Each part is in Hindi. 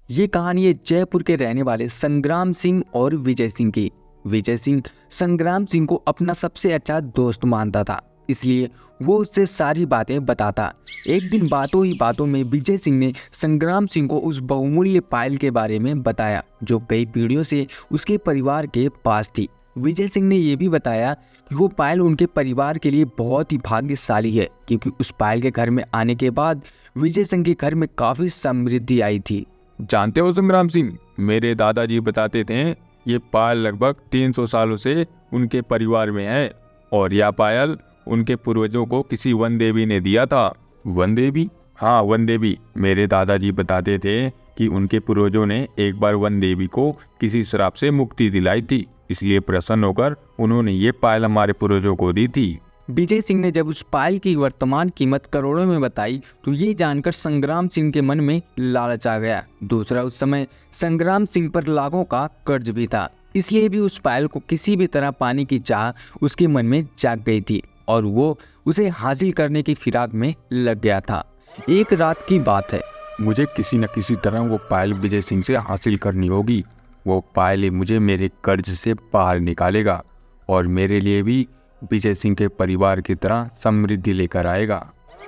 ये कहानी है जयपुर के रहने वाले संग्राम सिंह और विजय सिंह की। विजय सिंह संग्राम सिंह को अपना सबसे अच्छा दोस्त मानता था, इसलिए वो उससे सारी बातें बताता। एक दिन बातों ही बातों में विजय सिंह ने संग्राम सिंह को उस बहुमूल्य पायल के बारे में बताया जो कई पीढ़ियों से उसके परिवार के पास थी। विजय सिंह ने यह भी बताया कि वो पायल उनके परिवार के लिए बहुत ही भाग्यशाली है, क्योंकि उस पायल के घर में आने के बाद विजय सिंह के घर में काफ़ी समृद्धि आई थी। जानते हो संग्राम सिंह, मेरे दादाजी बताते थे ये पायल लगभग 300 सालों से उनके परिवार में है और यह पायल उनके पूर्वजों को किसी वन देवी ने दिया था। वन देवी? हाँ, वन देवी। मेरे दादाजी बताते थे कि उनके पूर्वजों ने एक बार वन देवी को किसी श्राप से मुक्ति दिलाई थी, इसलिए प्रसन्न होकर उन्होंने ये पायल हमारे पूर्वजों को दी थी। विजय सिंह ने जब उस पायल की वर्तमान कीमत करोड़ों में बताई तो ये जानकर संग्राम सिंह के मन में लालच आ गया। दूसरा, उस समय संग्राम सिंह पर लाखों का कर्ज भी था, इसलिए भी उस पायल को किसी भी तरह पाने की चाह उसके मन में जाग गई थी और वो उसे हासिल करने की फिराक में लग गया था। एक रात की बात है, मुझे किसी न किसी तरह वो पायल विजय सिंह से हासिल करनी होगी। वो पायल मुझे मेरे कर्ज से बाहर निकालेगा और मेरे लिए भी विजय सिंह के परिवार की तरह समृद्धि लेकर आएगा।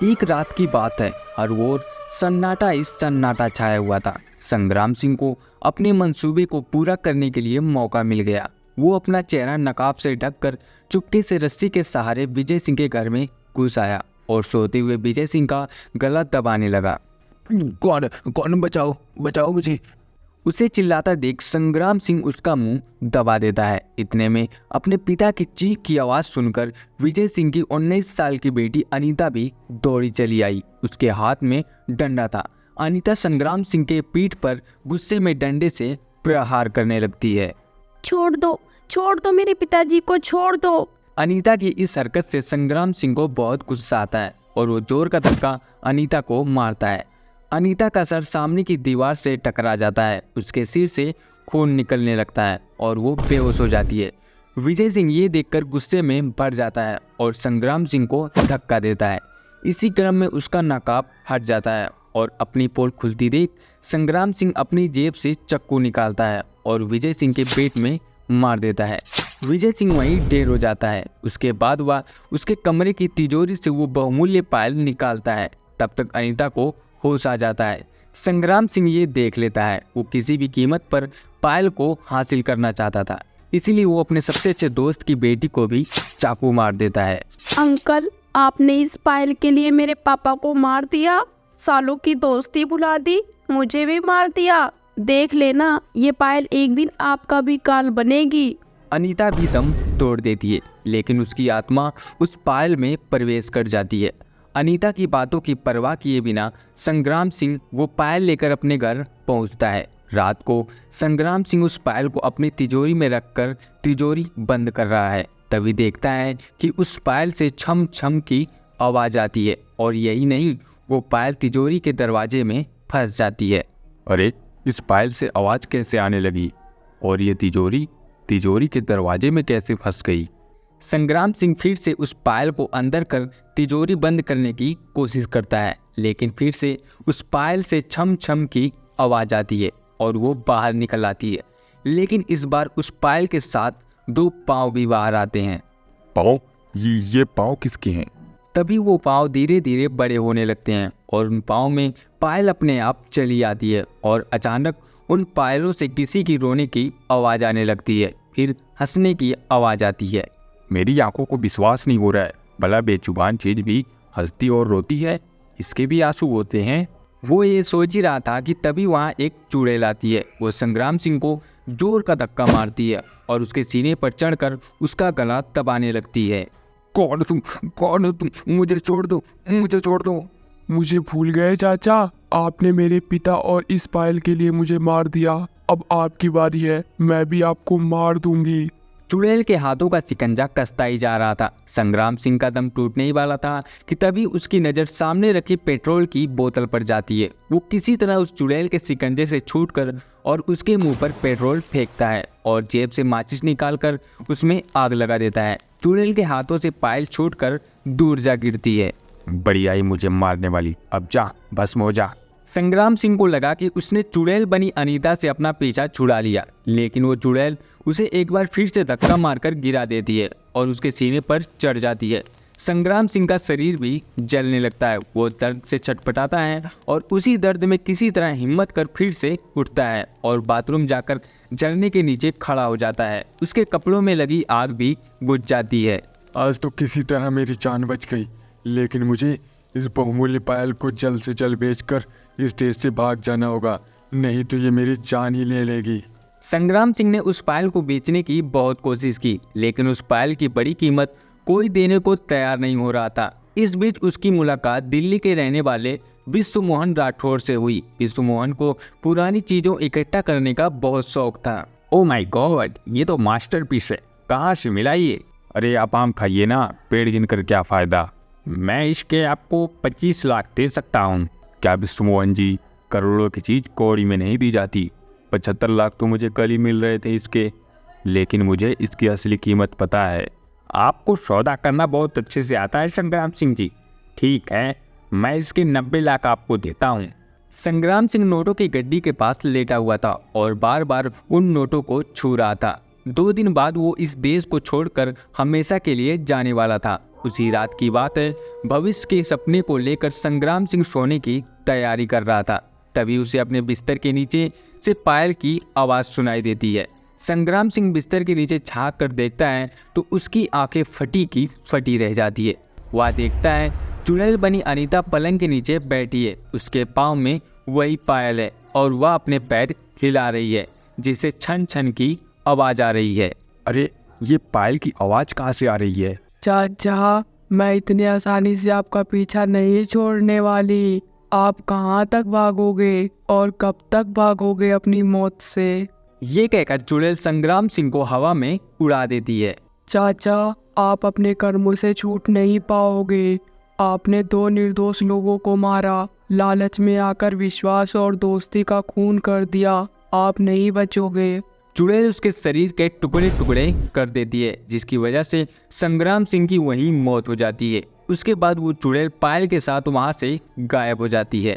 एक रात की बात है, हर ओर सन्नाटा छाया हुआ था। संग्राम सिंह को अपने मंसूबे को पूरा करने के लिए मौका मिल गया। वो अपना चेहरा नकाब से ढककर चुपके से रस्सी के सहारे विजय सिंह के घर में घुस आया और सोते हुए विजय सिंह का गला दबाने लगा। कौन बचाओ मुझे। उसे चिल्लाता देख संग्राम सिंह उसका मुंह दबा देता है। इतने में अपने पिता की चीख की आवाज़ सुनकर विजय सिंह की 19 साल की बेटी अनीता भी दौड़ी चली आई। उसके हाथ में डंडा था। अनीता संग्राम सिंह के पीठ पर गुस्से में डंडे से प्रहार करने लगती है। छोड़ दो मेरे पिताजी को, छोड़ दो। अनीता की इस हरकत से संग्राम सिंह को बहुत गुस्सा आता है और वो जोर का धक्का अनीता को मारता है। अनीता का सर सामने की दीवार से टकरा जाता है। उसके सिर से खून निकलने लगता है और वो बेहोश हो जाती है। विजय सिंह ये देखकर गुस्से में भर जाता है और संग्राम सिंह को धक्का देता है। इसी क्रम में उसका नकाब हट जाता है और अपनी पोल खुलती देख संग्राम सिंह अपनी जेब से चाकू निकालता है और विजय सिंह के पेट में मार देता है। विजय सिंह वहीं ढेर हो जाता है। उसके बाद वह उसके कमरे की तिजोरी से वो बहुमूल्य पायल निकालता है। तब तक अनीता को होश आ जाता है। संग्राम सिंह ये देख लेता है वो किसी भी कीमत पर पायल को हासिल करना चाहता था, इसीलिए वो अपने सबसे अच्छे दोस्त की बेटी को भी चाकू मार देता है। अंकल, आपने इस पायल के लिए मेरे पापा को मार दिया, सालों की दोस्ती भुला दी, मुझे भी मार दिया। देख लेना, ये पायल एक दिन आपका भी काल बनेगी। अनीता भी दम तोड़ देती है, लेकिन उसकी आत्मा उस पायल में प्रवेश कर जाती है। अनीता की बातों की परवाह किए बिना संग्राम सिंह वो पायल लेकर अपने घर पहुंचता है। रात को संग्राम सिंह उस पायल को अपनी तिजोरी में रखकर तिजोरी बंद कर रहा है। तभी देखता है कि उस पायल से छम छम की आवाज़ आती है और यही नहीं, वो पायल तिजोरी के दरवाजे में फंस जाती है। अरे, इस पायल से आवाज़ कैसे आने लगी और ये तिजोरी के दरवाजे में कैसे फंस गई? संग्राम सिंह फिर से उस पायल को अंदर कर तिजोरी बंद करने की कोशिश करता है, लेकिन फिर से उस पायल से छम छम की आवाज़ आती है और वो बाहर निकल आती है। लेकिन इस बार उस पायल के साथ 2 पाँव भी बाहर आते हैं। पाँव? ये पाँव किसके हैं? तभी वो पाँव धीरे धीरे बड़े होने लगते हैं और उन पाँव में पायल अपने आप चली आती है और अचानक उन पायलों से किसी की रोने की आवाज़ आने लगती है, फिर हंसने की आवाज़ आती है। मेरी आंखों को विश्वास नहीं हो रहा है, भला बेजुबान चीज भी हंसती और रोती है, इसके भी आंसू होते हैं। वो ये सोच ही रहा था कि तभी वहाँ एक चुड़ैल आती है। वो संग्राम सिंह को जोर का धक्का मारती है और उसके सीने पर चढ़कर उसका गला दबाने लगती है। कौन हो तुम? मुझे छोड़ दो। मुझे भूल गए चाचा, आपने मेरे पिता और इस पायल के लिए मुझे मार दिया। अब आपकी बारी है, मैं भी आपको मार दूंगी। चुड़ैल के हाथों का शिकंजा कसता ही जा रहा था। संग्राम सिंह का दम टूटने ही वाला था कि तभी उसकी नज़र सामने रखी पेट्रोल की बोतल पर जाती है। वो किसी तरह उस चुड़ैल के शिकंजे से छूटकर और उसके मुंह पर पेट्रोल फेंकता है और जेब से माचिस निकालकर उसमें आग लगा देता है। चुड़ैल के हाथों से पायल छूटकर दूर जा गिरती है। बड़ी आई मुझे मारने वाली, अब जा, भस्म हो जा। संग्राम सिंह को लगा कि उसने चुड़ैल बनी अनीता से अपना पीछा छुड़ा लिया, लेकिन वो चुड़ैल उसे एक बार फिर से धक्का मारकर गिरा देती है और उसके सीने पर चढ़ जाती है। संग्राम सिंह का शरीर भी जलने लगता है। वो दर्द से छटपटाता है और उसी दर्द में किसी तरह हिम्मत कर फिर से उठता है और बाथरूम जाकर झरने के नीचे खड़ा हो जाता है। उसके कपड़ों में लगी आग भी बुझ जाती है। आज तो किसी तरह मेरी जान बच गई, लेकिन मुझे इस बहुमूल्य पायल को जल्द से जल्द बेचकर इस देश से भाग जाना होगा, नहीं तो ये मेरी जान ही ले लेगी। संग्राम सिंह ने उस पायल को बेचने की बहुत कोशिश की, लेकिन उस पायल की बड़ी कीमत कोई देने को तैयार नहीं हो रहा था। इस बीच उसकी मुलाकात दिल्ली के रहने वाले विश्व मोहन राठौर से हुई। विश्व मोहन को पुरानी चीज़ों इकट्ठा करने का बहुत शौक था। ओ माय गॉड, ये तो मास्टरपीस है, कहाँ से मिला ये? अरे आप आम खाइए ना, पेड़ गिनकर क्या फ़ायदा। मैं इसके आपको 25 लाख दे सकता हूँ। क्या विश्व मोहन जी, करोड़ों की चीज़ कौड़ी में नहीं दी जाती। 75 लाख तो मुझे कल ही मिल रहे थे इसके, लेकिन मुझे इसकी असली कीमत पता है। आपको सौदा करना बहुत अच्छे से आता है संग्राम सिंह जी। ठीक है, मैं इसके 90 लाख आपको देता हूँ। संग्राम सिंह नोटों की गड्डी के पास लेटा हुआ था और बार बार उन नोटों को छू रहा था। 2 दिन बाद वो इस देश को छोड़कर हमेशा के लिए जाने वाला था। उसी रात की बात है। भविष्य के सपने को लेकर संग्राम सिंह सोने की तैयारी कर रहा था। तभी उसे अपने बिस्तर के नीचे से पायल की आवाज़ सुनाई देती है। संग्राम सिंह बिस्तर के नीचे झांक कर देखता है तो उसकी आंखें फटी की फटी रह जाती है। वह देखता है चुड़ैल बनी अनीता पलंग के नीचे बैठी है। उसके पाँव में वही पायल है और वह अपने पैर हिला रही है, जिससे छन छन की आवाज़ आ रही है। अरे ये पायल की आवाज़ कहाँ से आ रही है? चाचा, मैं इतनी आसानी से आपका पीछा नहीं छोड़ने वाली। आप कहाँ तक भागोगे और कब तक भागोगे अपनी मौत से? ये कहकर चुड़ैल संग्राम सिंह को हवा में उड़ा देती है। चाचा, आप अपने कर्मों से छूट नहीं पाओगे। आपने 2 निर्दोष लोगों को मारा, लालच में आकर विश्वास और दोस्ती का खून कर दिया। आप नहीं बचोगे। चुड़ैल उसके शरीर के टुकड़े टुकड़े कर देती है, जिसकी वजह से संग्राम सिंह की वहीं मौत हो जाती है। उसके बाद वो चुड़ैल पायल के साथ वहाँ से गायब हो जाती है।